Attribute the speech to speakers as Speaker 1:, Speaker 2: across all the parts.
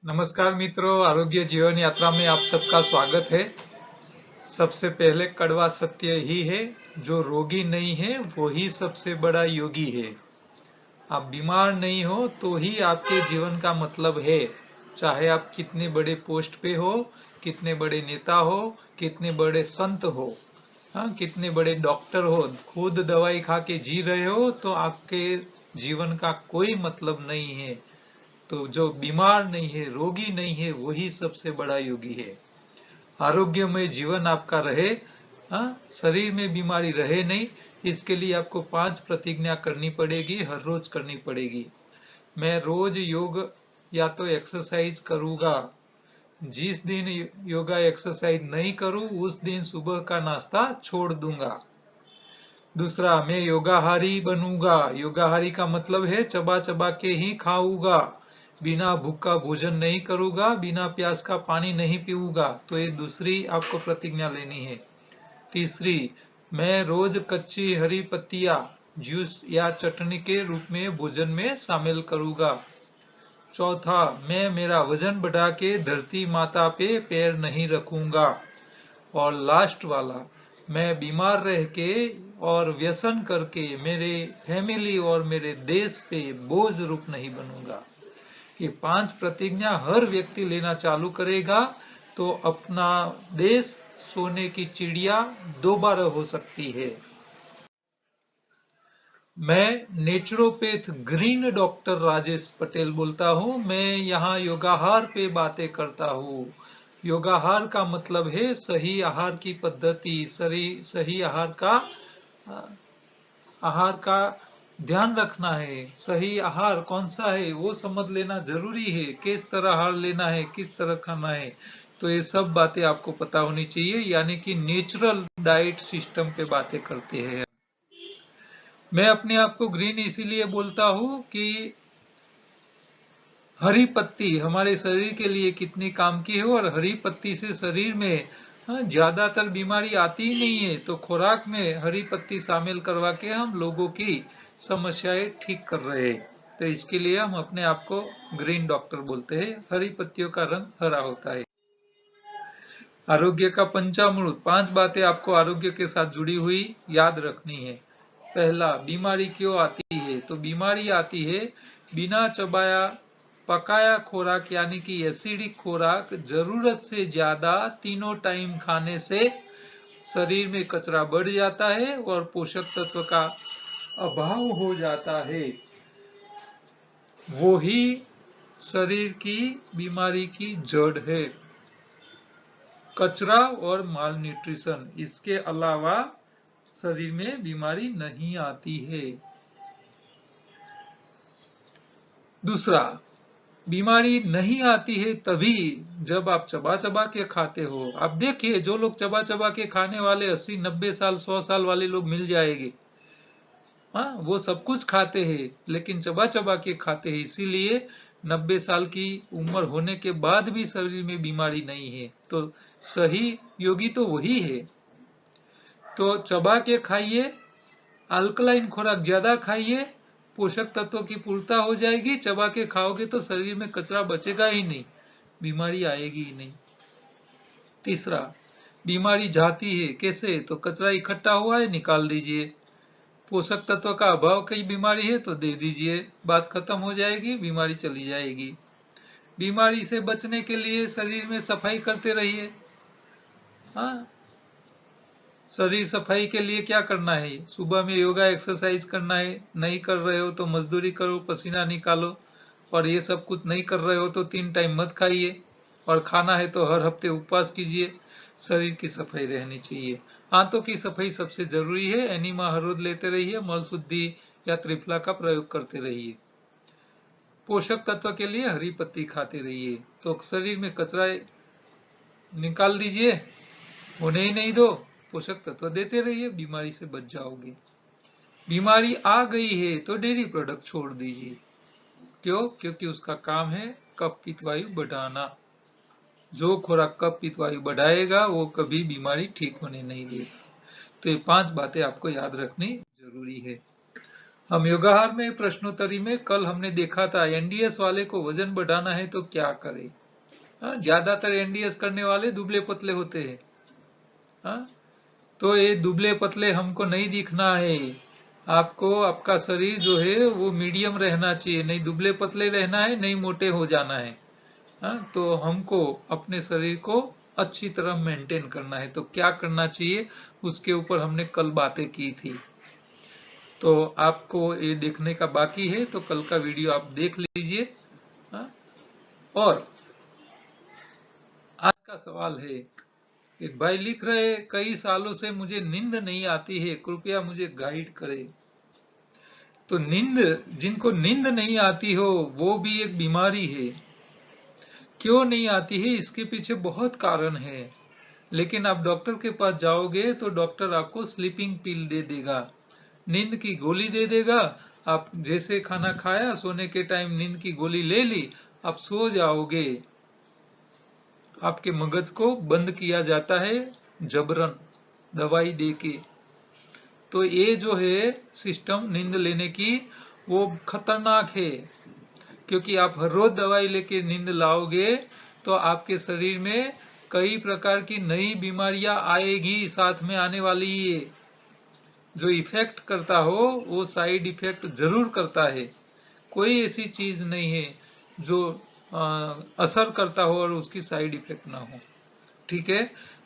Speaker 1: नमस्कार मित्रों, आरोग्य जीवन यात्रा में आप सबका स्वागत है। सबसे पहले कड़वा सत्य ही है, जो रोगी नहीं है वो ही सबसे बड़ा योगी है। आप बीमार नहीं हो तो ही आपके जीवन का मतलब है। चाहे आप कितने बड़े पोस्ट पे हो, कितने बड़े नेता हो, कितने बड़े संत हो, हाँ, कितने बड़े डॉक्टर हो, खुद दवाई खा के जी रहे हो तो आपके जीवन का कोई मतलब नहीं है। तो जो बीमार नहीं है, रोगी नहीं है, वही सबसे बड़ा योगी है। आरोग्यमय जीवन आपका रहे, हाँ, शरीर में बीमारी रहे नहीं, इसके लिए आपको 5 प्रतिज्ञा करनी पड़ेगी, हर रोज करनी पड़ेगी। मैं रोज योग या तो एक्सरसाइज करूंगा। जिस दिन योगा एक्सरसाइज नहीं करूं, उस दिन सुबह का नाश्ता छोड़ दूंगा। दूसरा, मैं योगाहारी बनूंगा। योगाहारी का मतलब है चबा चबा के ही खाऊंगा, बिना भूख का भोजन नहीं करूंगा, बिना प्यास का पानी नहीं पीऊंगा। तो ये दूसरी आपको प्रतिज्ञा लेनी है। तीसरी, मैं रोज कच्ची हरी पत्तियां जूस या चटनी के रूप में भोजन में शामिल करूंगा। चौथा, मैं मेरा वजन बढ़ा के धरती माता पे पैर नहीं रखूंगा। और लास्ट वाला, मैं बीमार रह के और व्यसन करके मेरे फैमिली और मेरे देश पे बोझ रूप नहीं बनूंगा। ये 5 प्रतिज्ञा हर व्यक्ति लेना चालू करेगा तो अपना देश सोने की चिड़िया दोबारा हो सकती है। मैं naturopath green doctor Rajesh Patel बोलता हूँ। मैं यहाँ योगाहार पे बातें करता हूँ। योगाहार का मतलब है सही आहार की पद्धति, सही आहार का ध्यान रखना है। सही आहार कौन सा है वो समझ लेना जरूरी है। किस तरह आहार लेना है, किस तरह खाना है, तो ये सब बातें आपको पता होनी चाहिए। यानी कि नेचुरल डाइट सिस्टम पे बातें करते हैं। मैं अपने आप को ग्रीन इसीलिए बोलता हूँ कि हरी पत्ती हमारे शरीर के लिए कितनी काम की है, और हरी पत्ती से शरीर में ज्यादातर बीमारी आती ही नहीं है। तो खुराक में हरी पत्ती शामिल करवा के हम लोगों की समस्याएं ठीक कर रहे हैं। तो इसके लिए हम अपने आप को ग्रीन डॉक्टर बोलते हैं। हरी पत्तियों का रंग हरा होता है। आरोग्य का पंचामृत, 5 बातें आपको आरोग्य के साथ जुड़ी हुई याद रखनी है। पहला, बीमारी क्यों आती है? तो बीमारी आती है बिना चबाया पकाया खोराक यानी कि एसिडिक खोराक जरूरत से ज्यादा तीनों टाइम खाने से शरीर में कचरा बढ़ जाता है और पोषक तत्व का अभाव हो जाता है। वो ही शरीर की बीमारी की जड़ है, कचरा और माल न्यूट्रिशन। इसके अलावा शरीर में बीमारी नहीं आती है। दूसरा, बीमारी नहीं आती है तभी जब आप चबा चबा के खाते हो। आप देखिए, जो लोग चबा चबा के खाने वाले 80-90 साल 100 साल वाले लोग मिल जाएंगे। हाँ, वो सब कुछ खाते हैं लेकिन चबा चबा के खाते हैं, इसीलिए 90 साल की उम्र होने के बाद भी शरीर में बीमारी नहीं है। तो सही योगी तो वही है। तो चबा के खाइए, अल्कलाइन खुराक ज्यादा खाइए, पोषक तत्वों की पूर्तता हो जाएगी। चबा के खाओगे तो शरीर में कचरा बचेगा ही नहीं, बीमारी आएगी ही नहीं। तीसरा, बीमारी जाती है कैसे? तो कचरा इकट्ठा हुआ है, निकाल दीजिए। पोषक तत्व का अभाव की बीमारी है तो दे दीजिए, बात खत्म हो जाएगी, बीमारी चली जाएगी। बीमारी से बचने के लिए शरीर में सफाई करते रहिए। हाँ, शरीर सफाई के लिए क्या करना है? सुबह में योगा एक्सरसाइज करना है। नहीं कर रहे हो तो मजदूरी करो, पसीना निकालो। और ये सब कुछ नहीं कर रहे हो तो 3 टाइम मत खाइए। और खाना है तो हर हफ्ते उपवास कीजिए। शरीर की सफाई रहनी चाहिए। हाथों की सफाई सबसे जरूरी है। एनिमा हर रोज लेते रहिए। मल शुद्धि या त्रिफला का प्रयोग करते रहिए। पोषक तत्व के लिए हरी पत्ती खाते रहिए। तो शरीर में कचरा निकाल दीजिए, होने ही नहीं दो। पोषक तत्व देते रहिए, बीमारी से बच जाओगे। बीमारी आ गई है तो डेयरी प्रोडक्ट छोड़ दीजिए। क्यों? क्योंकि उसका काम है कफ पित्त वायु बढ़ाना। जो खुराक कफ पित्त वायु बढ़ाएगा वो कभी बीमारी ठीक होने नहीं देगा। तो ये 5 बातें आपको याद रखनी जरूरी है। हम योगाहार में प्रश्नोत्तरी में कल हमने देखा था एनडीएस वाले को वजन बढ़ाना है तो क्या करे। ज्यादातर एनडीएस करने वाले दुबले पतले होते हैं। हाँ, तो ये दुबले पतले हमको नहीं दिखना है। आपको आपका शरीर जो है वो मीडियम रहना चाहिए, नहीं दुबले पतले रहना है, नहीं मोटे हो जाना है। हाँ, तो हमको अपने शरीर को अच्छी तरह मेंटेन करना है। तो क्या करना चाहिए उसके ऊपर हमने कल बातें की थी। तो आपको ये देखने का बाकी है तो कल का वीडियो आप देख लीजिए। हाँ, और आज का सवाल है, एक भाई लिख रहे, कई सालों से मुझे नींद नहीं आती है, कृपया मुझे गाइड करें। तो नींद, जिनको नींद नहीं आती हो वो भी एक बीमारी है। क्यों नहीं आती है इसके पीछे बहुत कारण है, लेकिन आप डॉक्टर के पास जाओगे तो डॉक्टर आपको स्लीपिंग पिल दे देगा, नींद की गोली दे देगा। आप जैसे खाना खाया, सोने के टाइम नींद की गोली ले ली, आप सो जाओगे। आपके मगज को बंद किया जाता है जबरन दवाई देके। तो ये जो है सिस्टम नींद लेने की, वो खतरनाक है, क्योंकि आप हर रोज दवाई लेके नींद लाओगे तो आपके शरीर में कई प्रकार की नई बीमारियां आएगी, साथ में आने वाली है। जो इफेक्ट करता हो वो साइड इफेक्ट जरूर करता है। कोई ऐसी चीज नहीं है जो असर करता हो और उसकी साइड इफेक्ट ना हो। ठीक है,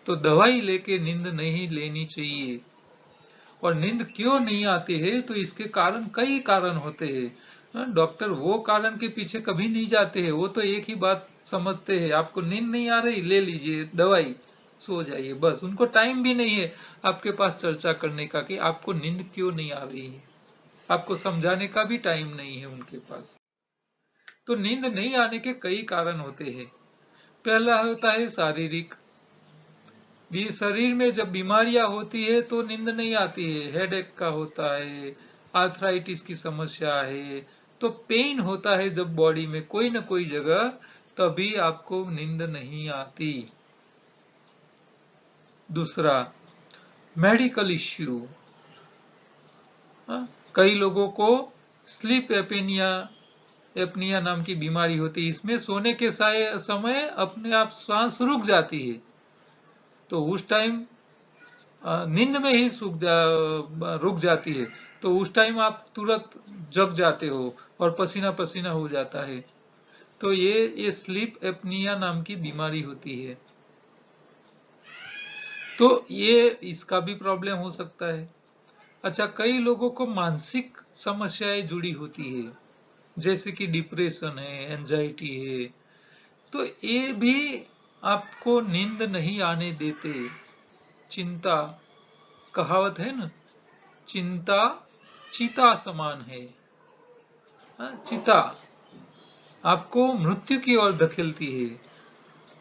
Speaker 1: तो दवाई लेके नींद नहीं लेनी चाहिए। और नींद क्यों नहीं आती है तो इसके कारण कई कारण होते हैं। डॉक्टर वो कारण के पीछे कभी नहीं जाते हैं, वो तो एक ही बात समझते हैं, आपको नींद नहीं आ रही, ले लीजिए दवाई, सो जाइए, बस। उनको टाइम भी नहीं है आपके पास चर्चा करने का कि आपको नींद क्यों नहीं आ रही है, आपको समझाने का भी टाइम नहीं है उनके पास। तो नींद नहीं आने के कई कारण होते हैं। पहला होता है शारीरिक। भी शरीर में जब बीमारियां होती है तो नींद नहीं आती है, हेडेक का होता है, आर्थराइटिस की समस्या है, तो पेन होता है जब बॉडी में कोई न कोई जगह, तभी आपको नींद नहीं आती। दूसरा, मेडिकल इश्यू। कई लोगों को स्लीप एपनिया एपनिया नाम की बीमारी होती है। इसमें सोने के समय अपने आप सांस रुक जाती है, तो उस टाइम नींद में ही रुक जाती है, तो उस टाइम आप तुरंत जग जाते हो और पसीना पसीना हो जाता है। तो ये स्लीप एपनिया नाम की बीमारी होती है। तो ये इसका भी प्रॉब्लम हो सकता है। अच्छा, कई लोगों को मानसिक समस्याएं जुड़ी होती है, जैसे कि डिप्रेशन है, एंजाइटी है, तो ये भी आपको नींद नहीं आने देते। चिंता, कहावत है ना, चिंता चिता समान है। चिता आपको मृत्यु की ओर धकेलती है।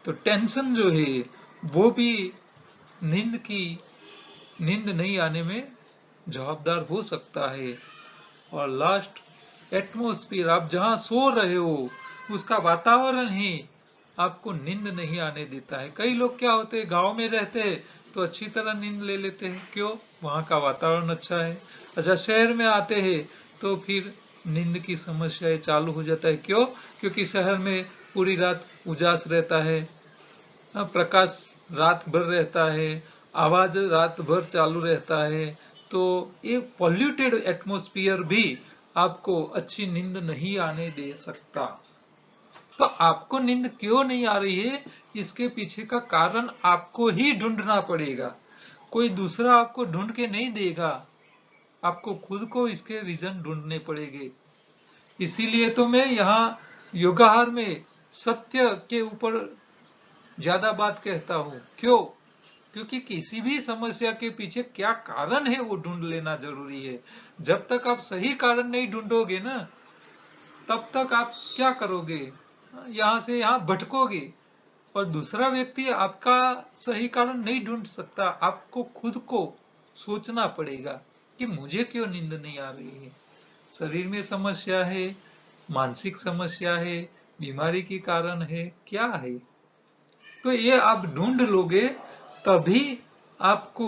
Speaker 1: तो टेंशन जो है वो भी नींद नहीं आने में जवाबदार हो सकता है। और लास्ट, एटमॉस्फेयर, आप जहां सो रहे हो उसका वातावरण ही आपको नींद नहीं आने देता है। कई लोग क्या होते हैं, गांव में रहते हैं तो अच्छी तरह नींद ले लेते हैं, क्यों, वहां का वातावरण अच्छा है। अच्छा, शहर में आते हैं तो फिर नींद की समस्याएं चालू हो जाता है, क्यों, क्योंकि शहर में पूरी रात उजास रहता है, प्रकाश रात भर रहता है, आवाज रात भर चालू रहता है। तो ये पॉल्यूटेड एटमॉस्फेयर भी आपको अच्छी नींद नहीं आने दे सकता। तो आपको नींद क्यों नहीं आ रही है, इसके पीछे का कारण आपको ही ढूंढना पड़ेगा। कोई दूसरा आपको ढूंढ के नहीं देगा, आपको खुद को इसके रीजन ढूंढने पड़ेंगे। इसीलिए तो मैं यहाँ योगाहार में सत्य के ऊपर ज्यादा बात कहता हूँ। क्यों, क्योंकि किसी भी समस्या के पीछे क्या कारण है वो ढूंढ लेना जरूरी है। जब तक आप सही कारण नहीं ढूंढोगे ना, तब तक आप क्या करोगे, यहाँ से यहाँ भटकोगे, और दूसरा व्यक्ति आपका सही कारण नहीं ढूंढ सकता। आपको खुद को सोचना पड़ेगा कि मुझे क्यों नींद नहीं आ रही है। शरीर में समस्या है, मानसिक समस्या है, बीमारी के कारण है, क्या है। तो ये आप ढूंढ लोगे तभी आपको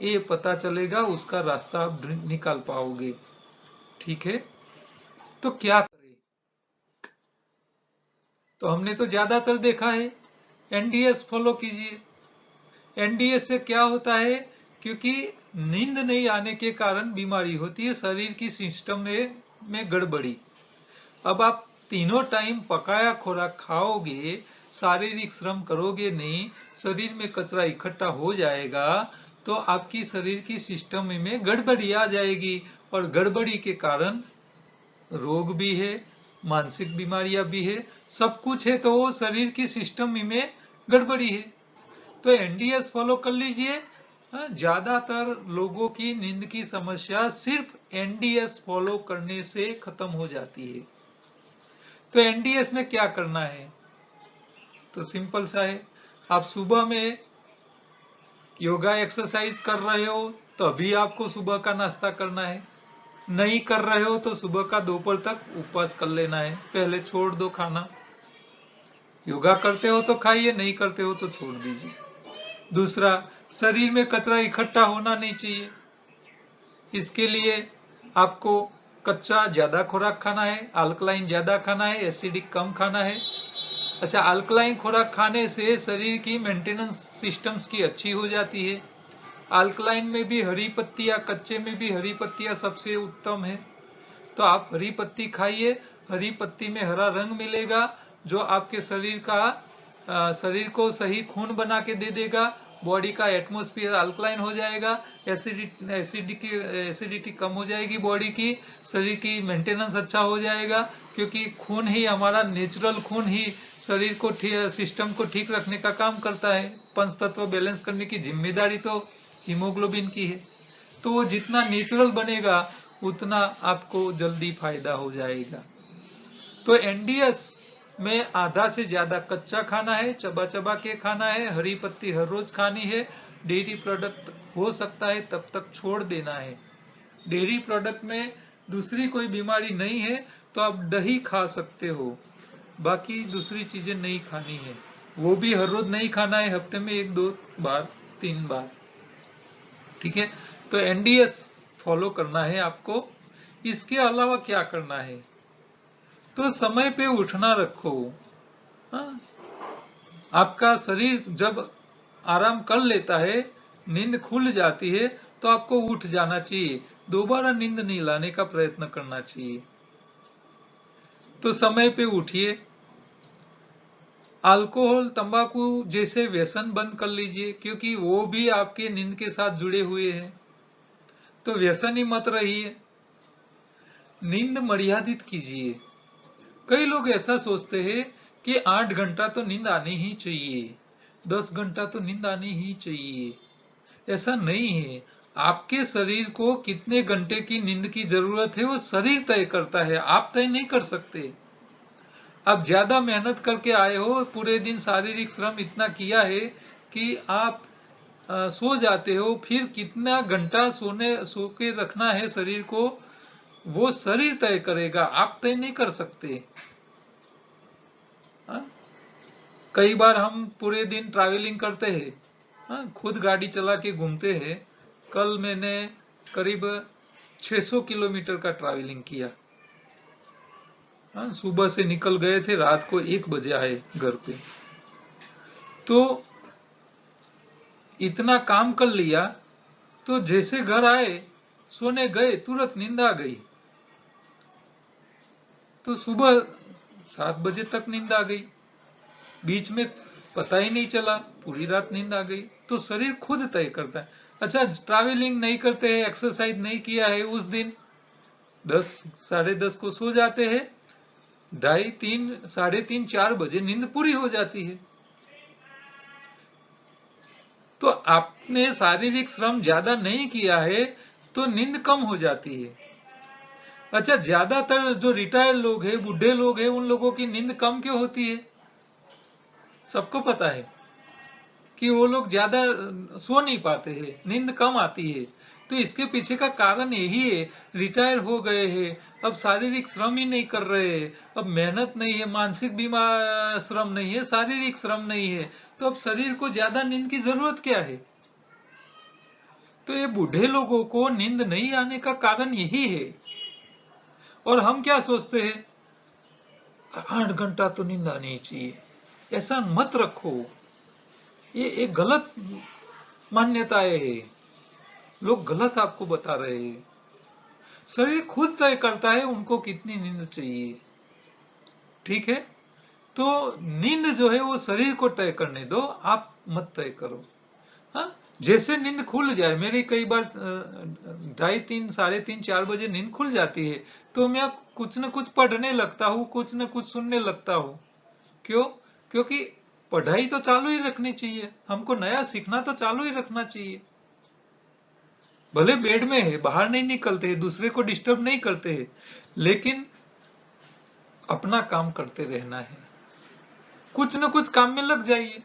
Speaker 1: ये पता चलेगा, उसका रास्ता आप निकाल पाओगे। ठीक है, तो क्या करें? तो हमने तो ज्यादातर देखा है एनडीएस फॉलो कीजिए। एनडीएस से क्या होता है, क्योंकि नींद नहीं आने के कारण बीमारी होती है, शरीर की सिस्टम में गड़बड़ी। अब आप तीनों टाइम पकाया खुराक खाओगे, शारीरिक श्रम करोगे नहीं, शरीर में कचरा इकट्ठा हो जाएगा, तो आपकी शरीर की सिस्टम में गड़बड़ी आ जाएगी, और गड़बड़ी के कारण रोग भी है, मानसिक बीमारियां भी है, सब कुछ है, तो वो शरीर की सिस्टम में गड़बड़ी है। तो एनडीएस फॉलो कर लीजिए। ज्यादातर लोगों की नींद की समस्या सिर्फ एनडीएस फॉलो करने से खत्म हो जाती है। तो एनडीएस में क्या करना है? तो सिंपल सा है, आप सुबह में योगा एक्सरसाइज कर रहे हो तो अभी आपको सुबह का नाश्ता करना है। नहीं कर रहे हो तो सुबह का दोपहर तक उपवास कर लेना है, पहले छोड़ दो खाना। योगा करते हो तो खाइए, नहीं करते हो तो छोड़ दीजिए। दूसरा, शरीर में कचरा इकट्ठा होना नहीं चाहिए, इसके लिए आपको कच्चा ज्यादा खुराक खाना है, अल्कलाइन ज्यादा खाना है, एसिडिक कम खाना है। अच्छा, अल्कलाइन खुराक खाने से शरीर की मेंटेनेंस सिस्टम्स की अच्छी हो जाती है। अल्कलाइन में भी हरी पत्तियां, कच्चे में भी हरी पत्तियां सबसे उत्तम है, तो आप हरी पत्ती खाइए। हरी पत्ती में हरा रंग मिलेगा, जो आपके शरीर को सही खून बना के दे देगा, बॉडी का एटमॉस्फेयर अल्कलाइन हो जाएगा, एसिडिटी कम हो जाएगी बॉडी की, शरीर की मेंटेनेंस अच्छा हो जाएगा, क्योंकि खून ही हमारा नेचुरल खून ही शरीर को सिस्टम को ठीक रखने का काम करता है। पंच तत्व बैलेंस करने की जिम्मेदारी तो हीमोग्लोबिन की है। तो वो जितना नेचुरल बनेगा उतना आपको जल्दी फायदा हो जाएगा। तो एनडीएस में आधा से ज्यादा कच्चा खाना है, चबा चबा के खाना है, हरी पत्ती हर रोज खानी है, डेयरी प्रोडक्ट हो सकता है तब तक छोड़ देना है। डेयरी प्रोडक्ट में दूसरी कोई बीमारी नहीं है तो आप दही खा सकते हो, बाकी दूसरी चीजें नहीं खानी है। वो भी हर रोज नहीं खाना है, हफ्ते में 1-2 बार 3 बार। ठीक है, तो एनडीएस फॉलो करना है आपको। इसके अलावा क्या करना है? तो समय पे उठना रखो। हाँ? आपका शरीर जब आराम कर लेता है, नींद खुल जाती है, तो आपको उठ जाना चाहिए, दोबारा नींद नहीं लाने का प्रयत्न करना चाहिए। तो समय पे उठिए। अल्कोहल, तंबाकू जैसे व्यसन बंद कर लीजिए, क्योंकि वो भी आपके नींद के साथ जुड़े हुए हैं, तो व्यसन ही मत रहिए। नींद मर्यादित कीजिए। कई लोग ऐसा सोचते हैं कि 8 घंटा तो नींद आनी ही चाहिए, 10 घंटा तो नींद आनी ही चाहिए। ऐसा नहीं है। आपके शरीर को कितने घंटे की नींद की जरूरत है वो शरीर तय करता है, आप तय नहीं कर सकते। आप ज्यादा मेहनत करके आए हो, पूरे दिन शारीरिक श्रम इतना किया है कि आप सो जाते हो, फिर कितना घंटा सो के रखना है शरीर को, वो शरीर तय करेगा, आप तय नहीं कर सकते। हाँ? कई बार हम पूरे दिन ट्रैवलिंग करते हैं, हाँ, खुद गाड़ी चला के घूमते हैं। कल मैंने करीब 600 किलोमीटर का ट्रैवलिंग किया। हाँ, सुबह से निकल गए थे, रात को 1 बजे आए घर पे। तो इतना काम कर लिया, तो जैसे घर आए, सोने गए, तुरंत नींद आ गई। तो सुबह 7 बजे तक नींद आ गई, बीच में पता ही नहीं चला, पूरी रात नींद आ गई। तो शरीर खुद तय करता है। अच्छा, ट्रैवलिंग नहीं करते हैं, एक्सरसाइज नहीं किया है, उस दिन 10, 10:30 को सो जाते हैं, 2:30, 3, 3:30, 4 बजे नींद पूरी हो जाती है। तो आपने शारीरिक श्रम ज्यादा नहीं किया है तो नींद कम हो जाती है। अच्छा, ज्यादातर जो रिटायर्ड लोग हैं, बूढ़े लोग हैं, उन लोगों की नींद कम क्यों होती है? सबको पता है कि वो लोग ज्यादा सो नहीं पाते हैं, नींद कम आती है। तो इसके पीछे का कारण यही है, रिटायर हो गए हैं, अब शारीरिक श्रम ही नहीं कर रहे हैं, अब मेहनत नहीं है, मानसिक बीमार श्रम नहीं है, शारीरिक श्रम नहीं है, तो अब शरीर को ज्यादा नींद की जरूरत क्या है? तो ये बूढ़े लोगों को नींद नहीं आने का कारण यही है। और हम क्या सोचते हैं, 8 घंटा तो नींद आनी चाहिए। ऐसा मत रखो, ये एक गलत मान्यताएं है, लोग गलत आपको बता रहे हैं। शरीर खुद तय करता है उनको कितनी नींद चाहिए, ठीक है। तो नींद जो है वो शरीर को तय करने दो, आप मत तय करो। हाँ, जैसे नींद खुल जाए, मेरी कई बार 2:30, 3:30, 4 बजे नींद खुल जाती है, तो मैं कुछ न कुछ पढ़ने लगता हूँ, कुछ न कुछ सुनने लगता हूँ। क्यों? क्योंकि पढ़ाई तो चालू ही रखनी चाहिए, हमको नया सीखना तो चालू ही रखना चाहिए। भले बेड में है, बाहर नहीं निकलते, दूसरे को डिस्टर्ब नहीं करते, लेकिन अपना काम करते रहना है, कुछ न कुछ काम में लग जाइए।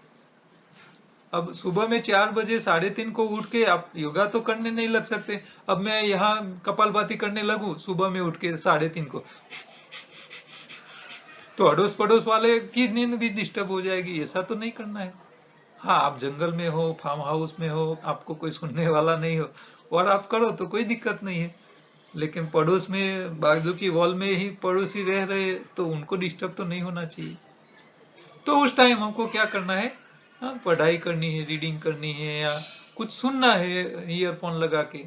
Speaker 1: अब सुबह में 4 बजे 3:30 को उठ के आप योगा तो करने नहीं लग सकते। अब मैं यहाँ कपालभाति करने लगूं सुबह में उठ के 3:30 को, तो अड़ोस पड़ोस वाले की नींद भी डिस्टर्ब हो जाएगी। ऐसा तो नहीं करना है। हाँ, आप जंगल में हो, फार्म हाउस में हो, आपको कोई सुनने वाला नहीं हो और आप करो तो कोई दिक्कत नहीं है, लेकिन पड़ोस में बाजू की वॉल में ही पड़ोसी रह रहे तो उनको डिस्टर्ब तो नहीं होना चाहिए। तो उस टाइम हमको क्या करना है, हाँ, पढ़ाई करनी है, रीडिंग करनी है, या कुछ सुनना है ईयरफोन लगा के।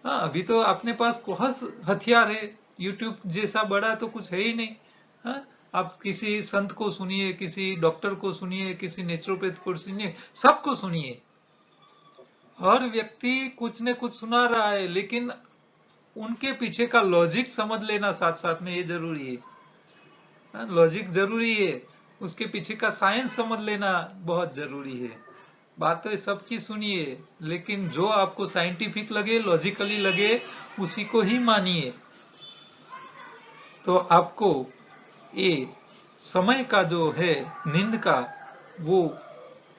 Speaker 1: हाँ, अभी तो अपने पास बहुत हथियार है, यूट्यूब जैसा बड़ा तो कुछ है ही नहीं। हाँ, आप किसी संत को सुनिए, किसी डॉक्टर को सुनिए, किसी नेचुरोपैथ को सुनिए, सबको सुनिए। हर व्यक्ति कुछ न कुछ सुना रहा है, लेकिन उनके पीछे का लॉजिक समझ लेना साथ साथ में ये जरूरी है। हाँ, लॉजिक जरूरी है, उसके पीछे का साइंस समझ लेना बहुत जरूरी है। बात तो सबकी सुनिए, लेकिन जो आपको साइंटिफिक लगे, लॉजिकली लगे, उसी को ही मानिए। तो आपको ये समय का जो है नींद का, वो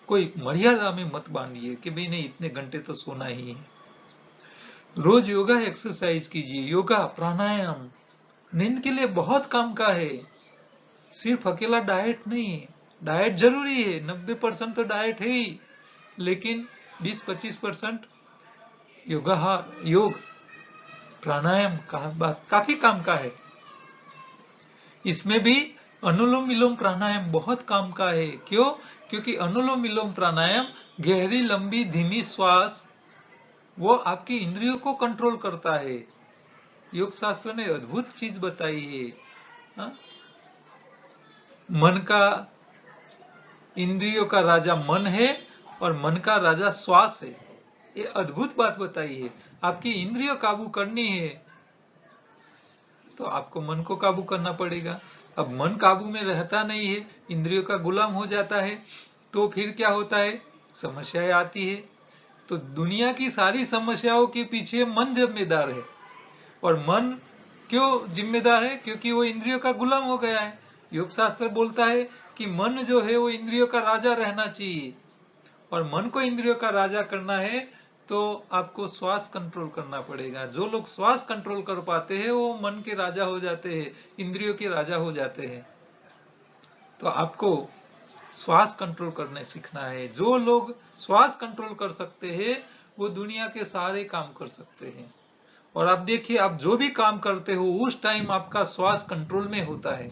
Speaker 1: कोई मर्यादा में मत बांधिए कि भाई नहीं इतने घंटे तो सोना ही है। रोज योगा एक्सरसाइज कीजिए, योगा प्राणायाम नींद के लिए बहुत काम का है, सिर्फ अकेला डाइट नहीं है। डाइट जरूरी है, 90% तो डाइट है ही, लेकिन 20-25% योगा, योग प्राणायाम का काफी काम का है। इसमें भी अनुलोम विलोम प्राणायाम बहुत काम का है। क्यों? क्योंकि अनुलोम विलोम प्राणायाम गहरी लंबी धीमी श्वास, वो आपकी इंद्रियों को कंट्रोल करता है। योग शास्त्र ने अद्भुत चीज बताई है। हाँ? मन का, इंद्रियों का राजा मन है और मन का राजा श्वास है। ये अद्भुत बात बताई है। आपकी इंद्रियों काबू करनी है तो आपको मन को काबू करना पड़ेगा। अब मन काबू में रहता नहीं है, इंद्रियों का गुलाम हो जाता है, तो फिर क्या होता है, समस्याएं आती है। तो दुनिया की सारी समस्याओं के पीछे मन जिम्मेदार है। और मन क्यों जिम्मेदार है? क्योंकि वो इंद्रियों का गुलाम हो गया है। योग शास्त्र बोलता है कि मन जो है वो इंद्रियों का राजा रहना चाहिए, और मन को इंद्रियों का राजा करना है तो आपको श्वास कंट्रोल करना पड़ेगा। जो लोग श्वास कंट्रोल कर पाते हैं वो मन के राजा हो जाते हैं, इंद्रियों के राजा हो जाते हैं। तो आपको श्वास कंट्रोल करने सीखना है। जो लोग श्वास कंट्रोल कर सकते हैं वो दुनिया के सारे काम कर सकते हैं। और आप देखिए, आप जो भी काम करते हो उस टाइम आपका श्वास कंट्रोल में होता है।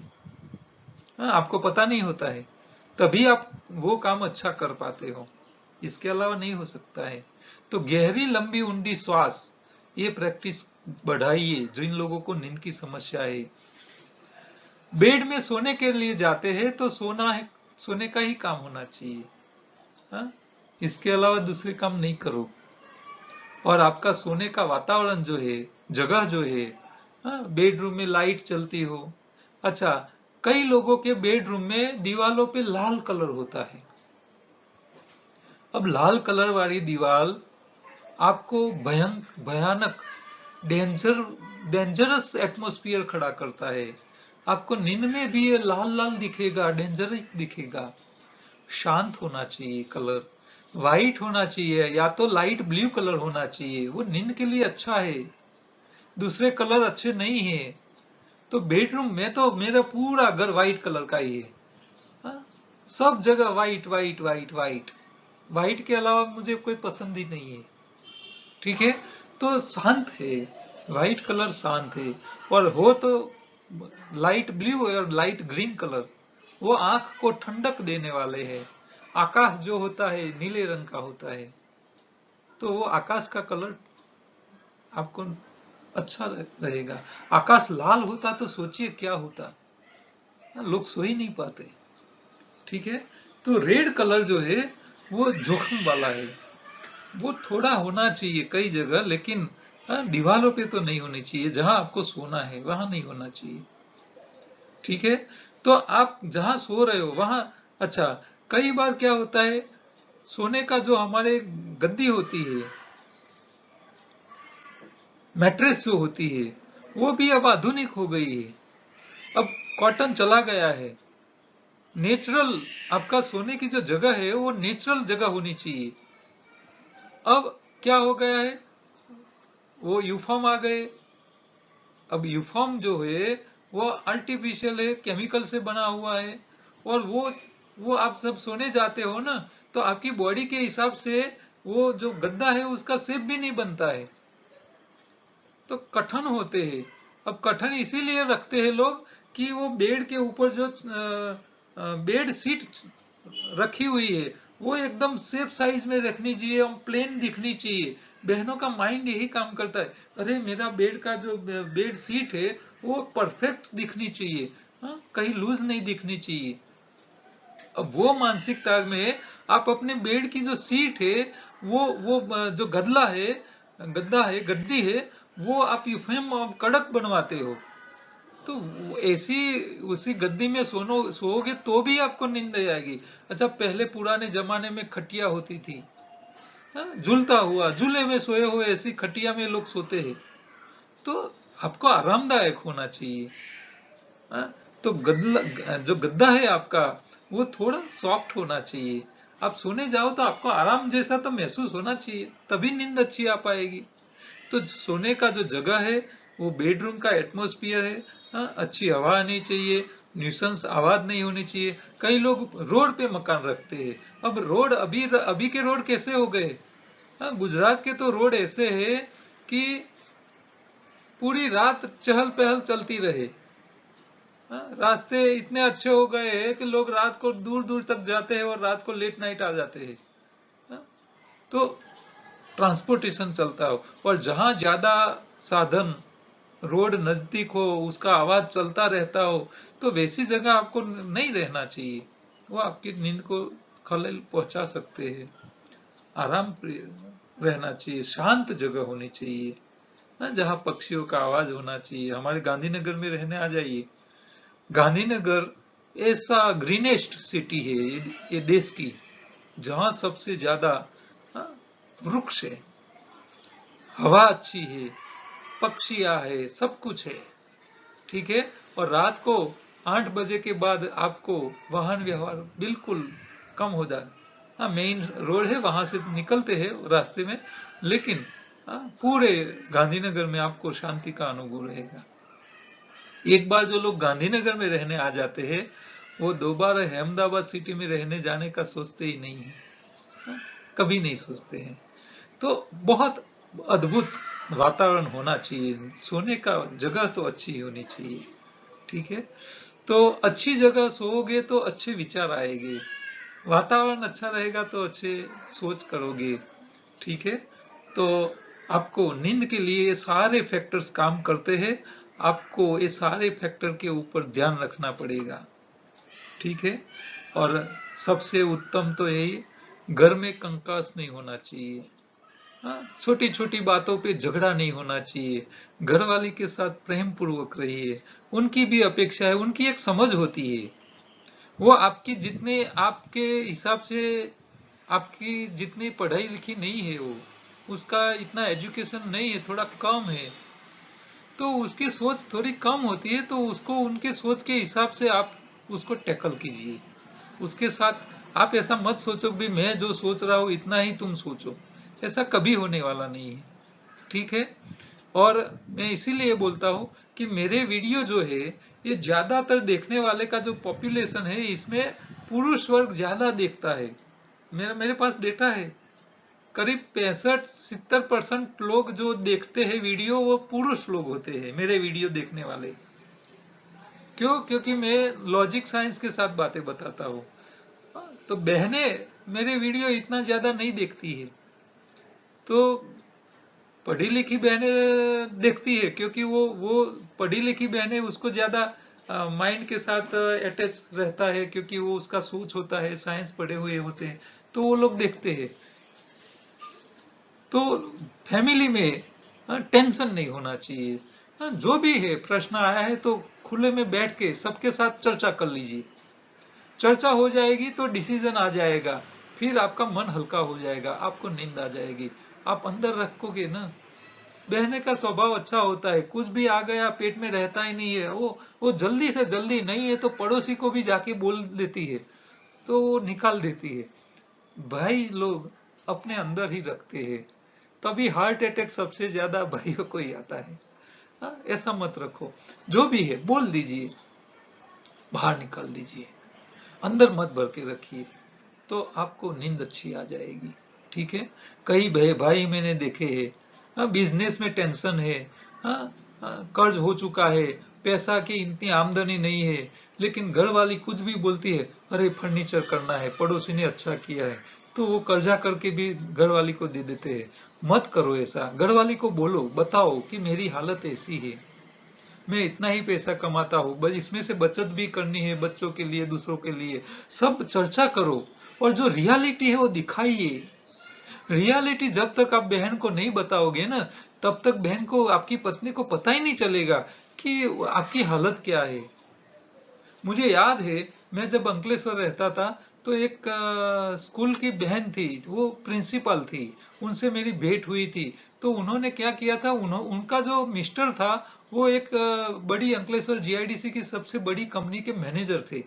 Speaker 1: हाँ, आपको पता नहीं होता है, तभी आप वो काम अच्छा कर पाते हो, इसके अलावा नहीं हो सकता है। तो गहरी लंबी ऊंडी श्वास, ये प्रैक्टिस बढ़ाइए जिन लोगों को नींद की समस्या है। बेड में सोने के लिए जाते हैं तो सोना है, सोने का ही काम होना चाहिए। हाँ? इसके अलावा दूसरे काम नहीं करो। और आपका सोने का वातावरण जो है, जगह जो है, हाँ, बेडरूम में लाइट चलती हो। अच्छा, कई लोगों के बेडरूम में दीवालों पे लाल कलर होता है। अब लाल कलर वाली दीवार आपको भयानक डेंजरस एटमॉस्फेयर खड़ा करता है। आपको नींद में भी ये लाल लाल दिखेगा, डेंजरस दिखेगा। शांत होना चाहिए कलर, व्हाइट होना चाहिए या तो लाइट ब्लू कलर होना चाहिए, वो नींद के लिए अच्छा है। दूसरे कलर अच्छे नहीं है। तो बेडरूम में तो मेरा पूरा घर व्हाइट कलर का ही है। हाँ? सब जगह white white white white, white के अलावा मुझे कोई पसंद ही नहीं है। ठीक है, तो शांत है, व्हाइट कलर शांत है, और हो तो लाइट ब्लू और लाइट ग्रीन कलर, वो आंख को ठंडक देने वाले हैं। आकाश जो होता है नीले रंग का होता है, तो वो आकाश का कलर आपको अच्छा रहेगा। आकाश लाल होता तो सोचिए क्या होता, लोग सो ही नहीं पाते। ठीक है, तो रेड कलर जो है वो जोखिम वाला है, वो थोड़ा होना चाहिए कई जगह, लेकिन दीवारों पे तो नहीं होनी चाहिए। जहां आपको सोना है वहां नहीं होना चाहिए। ठीक है, तो आप जहां सो रहे हो वहां, अच्छा, कई बार क्या होता है, सोने का जो हमारे गद्दी होती है, मैट्रेस जो होती है, वो भी अब आधुनिक हो गई है। अब कॉटन चला गया है। नेचुरल आपका सोने की जो जगह है वो नेचुरल जगह होनी चाहिए। अब क्या हो गया है, वो यूफॉर्म आ गए। अब यूफॉर्म जो है वो आर्टिफिशियल है, केमिकल से बना हुआ है, और वो आप सब सोने जाते हो ना, तो आपकी बॉडी के हिसाब से वो जो गद्दा है उसका शेप भी नहीं बनता है, तो कठन होते हैं। अब कठन इसीलिए रखते हैं लोग कि वो बेड के ऊपर जो बेड सीट रखी हुई है वो एकदम सेफ साइज में रखनी चाहिए और प्लेन दिखनी चाहिए। बहनों का माइंड यही काम करता है, अरे मेरा बेड का जो बेड सीट है वो परफेक्ट दिखनी चाहिए, कहीं लूज नहीं दिखनी चाहिए। अब वो मानसिकता में आप अपने बेड की जो सीट है, वो जो गद्दा है, गद्दी है, वो आप यूफेम कड़क बनवाते हो। तो ऐसी उसी गद्दी में सोओगे तो भी आपको नींद आएगी। अच्छा, पहले पुराने जमाने में खटिया होती थी, झूलता हुआ, झूले में सोए हुए ऐसी खटिया में लोग सोते हैं, तो आपको आरामदायक होना चाहिए। तो जो गद्दा है आपका वो थोड़ा सॉफ्ट होना चाहिए। आप सोने जाओ तो आपको आराम जैसा तो महसूस होना चाहिए, तभी नींद अच्छी आ पाएगी। तो सोने का जो जगह है वो बेडरूम का एटमॉस्फेयर है, अच्छी हवा आनी चाहिए, न्यूसेंस आवाज नहीं होनी चाहिए। कई लोग रोड पे मकान रखते हैं। अब रोड अभी अभी के रोड कैसे हो गए, गुजरात के तो रोड ऐसे है कि पूरी रात चहल पहल चलती रहे। रास्ते इतने अच्छे हो गए हैं कि लोग रात को दूर दूर तक जाते हैं और रात को लेट नाइट आ जाते हैं। तो ट्रांसपोर्टेशन चलता हो, और जहां ज्यादा साधन, रोड नजदीक हो, उसका आवाज चलता रहता हो, तो वैसी जगह आपको नहीं रहना चाहिए। वो आपकी नींद को खलल पहुंचा सकते हैं। आराम रहना चाहिए, शांत जगह होनी चाहिए, जहां पक्षियों का आवाज होना चाहिए। हमारे गांधीनगर में रहने आ जाइए। गांधीनगर ऐसा ग्रीनेस्ट सिटी है ये देश की, जहां सबसे ज्यादा वृक्ष है, हवा अच्छी है, पक्षियां है, सब कुछ है। ठीक है, और रात को 8 बजे के बाद आपको वाहन व्यवहार बिल्कुल कम हो जाए। हाँ, मेन रोड है, वहां से निकलते हैं रास्ते में, लेकिन पूरे गांधीनगर में आपको शांति का अनुभव रहेगा। एक बार जो लोग गांधीनगर में रहने आ जाते हैं, वो दोबारा अहमदाबाद सिटी में रहने जाने का सोचते ही नहीं है, कभी नहीं सोचते हैं। तो बहुत अद्भुत वातावरण होना चाहिए, सोने का जगह तो अच्छी होनी चाहिए। ठीक है, तो अच्छी जगह सोओगे तो अच्छे विचार आएंगे, वातावरण अच्छा रहेगा तो अच्छे सोच करोगे। ठीक है, तो आपको नींद के लिए ये सारे फैक्टर्स काम करते हैं, आपको ये सारे फैक्टर के ऊपर ध्यान रखना पड़ेगा। ठीक है, और सबसे उत्तम तो यही, घर में कंकास नहीं होना चाहिए, छोटी छोटी बातों पे झगड़ा नहीं होना चाहिए, घर वाली के साथ प्रेम पूर्वक रहिए। उनकी भी अपेक्षा है, उनकी एक समझ होती है, वो आपकी जितने आपके हिसाब से, आपकी जितनी पढ़ाई लिखी नहीं है, वो उसका इतना एजुकेशन नहीं है, थोड़ा कम है, तो उसकी सोच थोड़ी कम होती है, तो उसको उनके सोच के हिसाब से आप उसको टैकल कीजिए। उसके साथ आप ऐसा मत सोचो भी मैं जो सोच रहा हूं इतना ही तुम सोचो, ऐसा कभी होने वाला नहीं है। ठीक है, और मैं इसीलिए बोलता हूं कि मेरे वीडियो जो है ये ज्यादातर देखने वाले का जो पॉपुलेशन है, इसमें पुरुष वर्ग ज्यादा देखता है। मेरे पास डेटा है, करीब 65-70% लोग जो देखते हैं वीडियो वो पुरुष लोग होते हैं, मेरे वीडियो देखने वाले। क्यों? क्योंकि मैं लॉजिक साइंस के साथ बातें बताता हूँ। तो बहनें मेरे वीडियो इतना ज्यादा नहीं देखती है, तो पढ़ी लिखी बहनें देखती है, क्योंकि वो पढ़ी लिखी बहनें उसको ज्यादा माइंड के साथ अटैच रहता है, क्योंकि वो उसका सोच होता है, साइंस पढ़े हुए होते हैं, तो वो लोग देखते हैं। तो फैमिली में टेंशन नहीं होना चाहिए। जो भी है प्रश्न आया है तो खुले में बैठ के सबके साथ चर्चा कर लीजिए। चर्चा हो जाएगी तो डिसीजन आ जाएगा, फिर आपका मन हल्का हो जाएगा, आपको नींद आ जाएगी। आप अंदर रखोगे ना, बहने का स्वभाव अच्छा होता है, कुछ भी आ गया पेट में रहता ही नहीं है, वो जल्दी से जल्दी नहीं है तो पड़ोसी को भी जाके बोल देती है, तो वो निकाल देती है। भाई लोग अपने अंदर ही रखते हैं, तभी हार्ट अटैक सबसे ज्यादा भाइयों को ही आता है। ऐसा मत रखो, जो भी है बोल दीजिए, बाहर निकाल दीजिए, अंदर मत भर के रखिए, तो आपको नींद अच्छी आ जाएगी। ठीक है। कई भाई भाई मैंने देखे हैं, बिजनेस में टेंशन है, कर्ज हो चुका है, पैसा की इतनी आमदनी नहीं है, लेकिन घर वाली कुछ भी बोलती है, अरे फर्नीचर करना है, पड़ोसी ने अच्छा किया है, तो वो कर्जा करके भी घर वाली को दे देते हैं। मत करो ऐसा, घर वाली को बोलो, बताओ कि मेरी हालत ऐसी है, मैं इतना ही पैसा कमाता हूँ, बस इसमें से बचत भी करनी है, बच्चों के लिए, दूसरों के लिए, सब चर्चा करो, और जो रियलिटी है वो दिखाइए। रियलिटी जब तक आप बहन को नहीं बताओगे ना, तब तक बहन को, आपकी पत्नी को पता ही नहीं चलेगा कि आपकी हालत क्या है। मुझे याद है, मैं जब अंकलेश्वर रहता था, तो एक स्कूल की बहन थी, वो प्रिंसिपल थी, उनसे मेरी भेंट हुई थी। तो उन्होंने क्या किया था, उनका जो मिस्टर था, वो एक बड़ी अंकलेश्वर जीआईडीसी की सबसे बड़ी कंपनी के मैनेजर थे।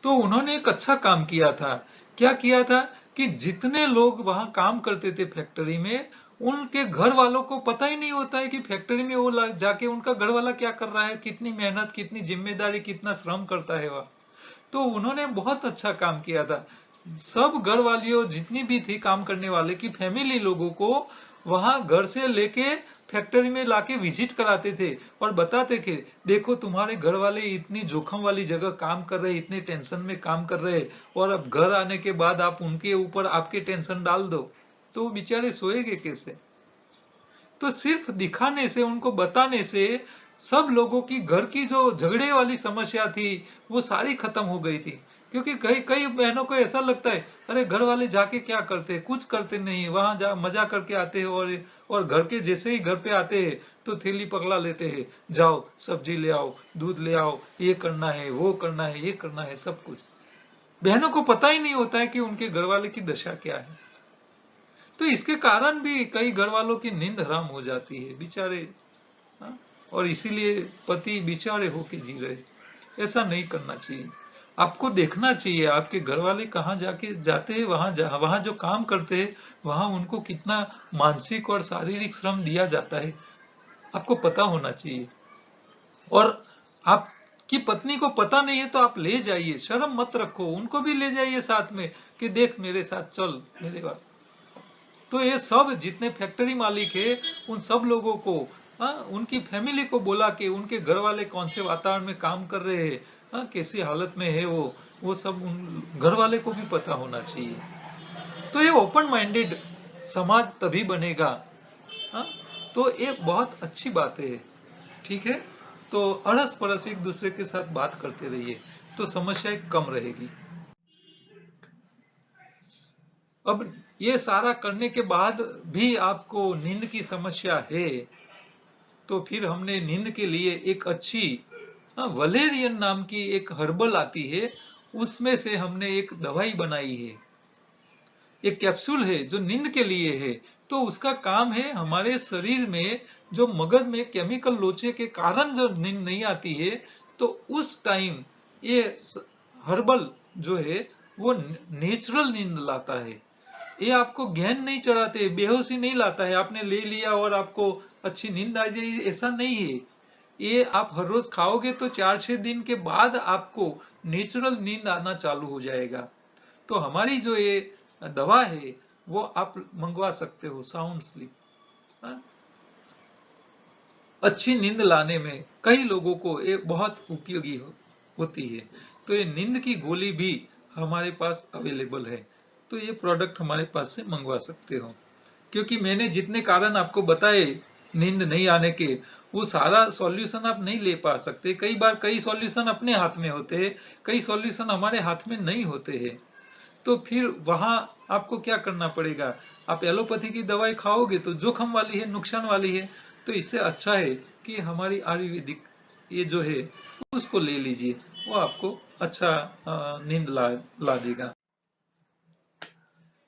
Speaker 1: तो उन्होंने एक अच्छा काम किया था। क्या किया था कि जितने लोग वहां काम करते थे फैक्ट्री में, उनके घर वालों को पता ही नहीं होता है कि फैक्ट्री में वो जाके उनका घर वाला क्या कर रहा है, कितनी मेहनत, कितनी जिम्मेदारी, कितना श्रम करता है वह। तो उन्होंने बहुत अच्छा काम किया था। सब घर वालियों, जितनी भी थी काम करने वाले की फैमिली, लोगों को वहां घर से लेके फैक्ट्री में लाके विजिट कराते थे और बताते थे, देखो तुम्हारे घर वाले इतनी जोखिम वाली जगह काम कर रहे, इतने टेंशन में काम कर रहे, और अब घर आने के बाद आप उनके ऊपर आपके टेंशन डाल दो, तो वो बेचारे सोएंगे कैसे। तो सिर्फ दिखाने से, उनको बताने से, सब लोगों की घर की जो झगड़े वाली समस्या थी वो सारी खत्म हो गई थी। क्योंकि कई कई बहनों को ऐसा लगता है, अरे घर वाले जाके क्या करते, कुछ करते नहीं, वहां जा मजा करके आते हैं, और घर के जैसे ही घर पे आते हैं तो थैली पकड़ा लेते हैं, जाओ सब्जी ले आओ, दूध ले आओ, ये करना है, वो करना है, ये करना है, सब कुछ। बहनों को पता ही नहीं होता है कि उनके घर वाले की दशा क्या है। तो इसके कारण भी कई घर वालों की नींद हराम हो जाती है बेचारे। हाँ? और इसीलिए पति बेचारे होके जी रहे। ऐसा नहीं करना चाहिए। आपको देखना चाहिए आपके घर वाले कहाँ जाके जाते हैं, वहां जो काम करते हैं, वहां उनको कितना मानसिक और शारीरिक श्रम दिया जाता है, आपको पता होना चाहिए। और आपकी पत्नी को पता नहीं है तो आप ले जाइए, शर्म मत रखो, उनको भी ले जाइए साथ में कि देख मेरे साथ चल, मेरे बात। तो ये सब जितने फैक्ट्री मालिक है, उन सब लोगों को, उनकी फैमिली को बुला के, उनके घर वाले कौन से वातावरण में काम कर रहे हैं, कैसी हालत में है वो सब उन घर वाले को भी पता होना चाहिए। तो ये ओपन माइंडेड समाज तभी बनेगा। हाँ? तो ये बहुत अच्छी बात है। ठीक है। तो अड़स पड़स एक दूसरे के साथ बात करते रहिए, तो समस्याएं कम रहेगी। अब ये सारा करने के बाद भी आपको नींद की समस्या है, तो फिर हमने नींद के लिए एक अच्छी, वलेरियन नाम की एक हर्बल आती है, उसमें से हमने एक दवाई बनाई है। एक कैप्सूल है जो नींद के लिए है। तो उसका काम है हमारे शरीर में जो मगज में केमिकल लोचे के कारण जो नींद नहीं आती है, तो उस टाइम ये हर्बल जो है वो नेचुरल नींद लाता है। ये आपको ज्ञान नहीं चढ़ाते, बेहोशी नहीं लाता है, आपने ले लिया और आपको अच्छी नींद आ जाएगी, ऐसा नहीं है। ये आप हर रोज खाओगे तो 4-6 दिन के बाद आपको नेचुरल नींद आना चालू हो जाएगा। तो हमारी जो ये दवा है, वो आप मंगवा सकते हो, साउंड स्लीप। अच्छी नींद लाने में कई लोगों को ये बहुत उपयोगी होती है। तो ये नींद की गोली भी हमारे पास अवेलेबल है, तो ये प्रोडक्ट हमारे पास से मंगवा सकते हो। क्योंकि मैंने जितने कारण आपको बताए नींद नहीं आने के, वो सारा सॉल्यूशन आप नहीं ले पा सकते। कई बार कई सॉल्यूशन अपने हाथ में होते हैं, कई सॉल्यूशन हमारे हाथ में नहीं होते हैं। तो फिर वहां आपको क्या करना पड़ेगा, आप एलोपैथी की दवाई खाओगे तो जोखिम वाली है, नुकसान वाली है। तो इससे अच्छा है कि हमारी आयुर्वेदिक ये जो है उसको ले लीजिए, वो आपको अच्छा नींद ला देगा।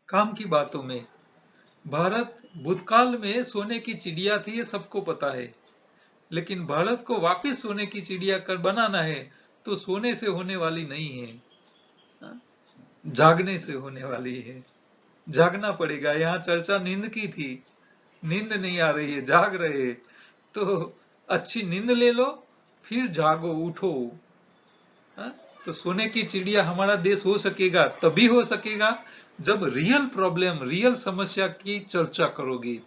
Speaker 1: काम की बातों में, भारत भूतकाल में सोने की चिड़िया थी, ये सबको पता है। लेकिन भारत को वापस सोने की चिड़िया कर बनाना है तो सोने से होने वाली नहीं है, जागने से होने वाली है। जागना पड़ेगा। यहाँ चर्चा नींद की थी, नींद नहीं आ रही है, जाग रहे, तो अच्छी नींद ले लो, फिर जागो, उठो। हाँ? तो सोने की चिड़िया हमारा देश हो सकेगा, तभी हो सकेगा जब रियल प्रॉब्लम, रियल समस्या की चर्चा करोगे।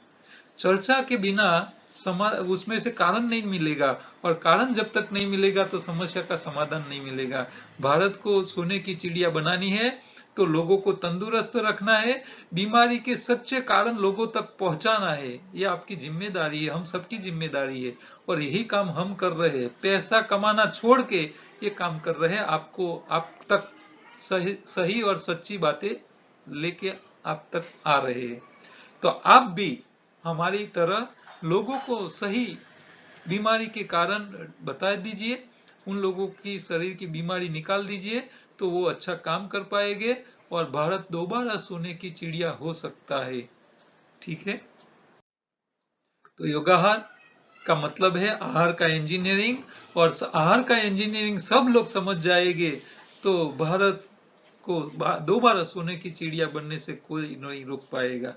Speaker 1: चर्चा के बिना उसमें से कारण नहीं मिलेगा, और कारण जब तक नहीं मिलेगा तो समस्या का समाधान नहीं मिलेगा। भारत को सोने की चिड़िया बनानी है तो लोगों को तंदुरुस्त रखना है, बीमारी के सच्चे कारण लोगों तक पहुंचाना है। ये आपकी जिम्मेदारी है, हम सबकी जिम्मेदारी है, और यही काम हम कर रहे हैं। पैसा कमाना छोड़ के ये काम कर रहे हैं, आपको आप तक सही और सच्ची बातें लेके आप तक आ रहे हैं। तो आप भी हमारी तरह लोगों को सही बीमारी के कारण बता दीजिए, उन लोगों की शरीर की बीमारी निकाल दीजिए, तो वो अच्छा काम कर पाएंगे और भारत दोबारा सोने की चिड़िया हो सकता है। ठीक है, तो योगाहार का मतलब है आहार का इंजीनियरिंग, और आहार का इंजीनियरिंग सब लोग समझ जाएंगे तो भारत को दोबारा सोने की चिड़िया बनने से कोई नहीं रोक पाएगा।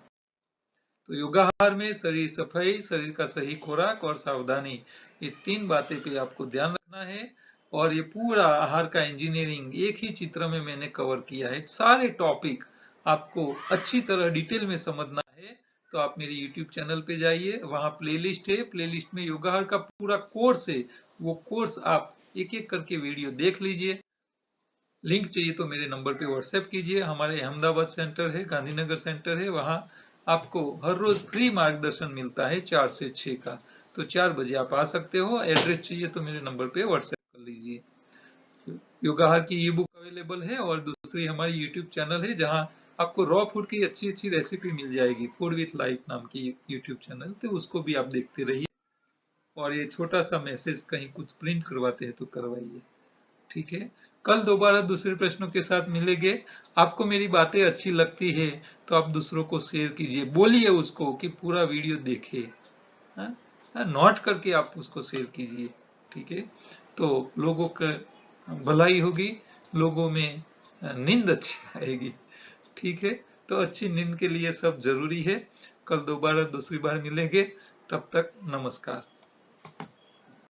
Speaker 1: तो योगाहार में शरीर सफाई, शरीर का सही खुराक और सावधानी, ये तीन बातें पे आपको ध्यान रखना है। और ये पूरा आहार का इंजीनियरिंग एक ही चित्र में मैंने कवर किया है। सारे टॉपिक आपको अच्छी तरह डिटेल में समझना है तो आप मेरे YouTube चैनल पे जाइए, वहां प्लेलिस्ट है, प्लेलिस्ट में योगाहार का पूरा कोर्स है। वो कोर्स आप एक एक करके वीडियो देख लीजिए। लिंक चाहिए तो मेरे नंबर पे व्हाट्सएप कीजिए। हमारे अहमदाबाद सेंटर है, गांधीनगर सेंटर है, वहां आपको हर रोज फ्री मार्गदर्शन मिलता है 4 से 6 का। तो 4 बजे आप आ सकते हो। एड्रेस चाहिए तो मेरे नंबर पे व्हाट्सएप कर लीजिए। योगाहार की ई बुक अवेलेबल है, और दूसरी हमारी यूट्यूब चैनल है जहां आपको रॉ फूड की अच्छी अच्छी रेसिपी मिल जाएगी, फूड विथ लाइफ नाम की यूट्यूब चैनल, तो उसको भी आप देखते रहिए। और ये छोटा सा मैसेज कहीं कुछ प्रिंट करवाते हैं तो करवाइए। ठीक है, कल दोबारा दूसरे प्रश्नों के साथ मिलेंगे। आपको मेरी बातें अच्छी लगती है तो आप दूसरों को शेयर कीजिए, बोलिए उसको कि पूरा वीडियो देखे, नोट करके आप उसको शेयर कीजिए। ठीक है, तो लोगों का भलाई होगी, लोगों में नींद अच्छी आएगी। ठीक है, तो अच्छी नींद के लिए सब जरूरी है। कल दोबारा दूसरी बार मिलेंगे, तब तक नमस्कार।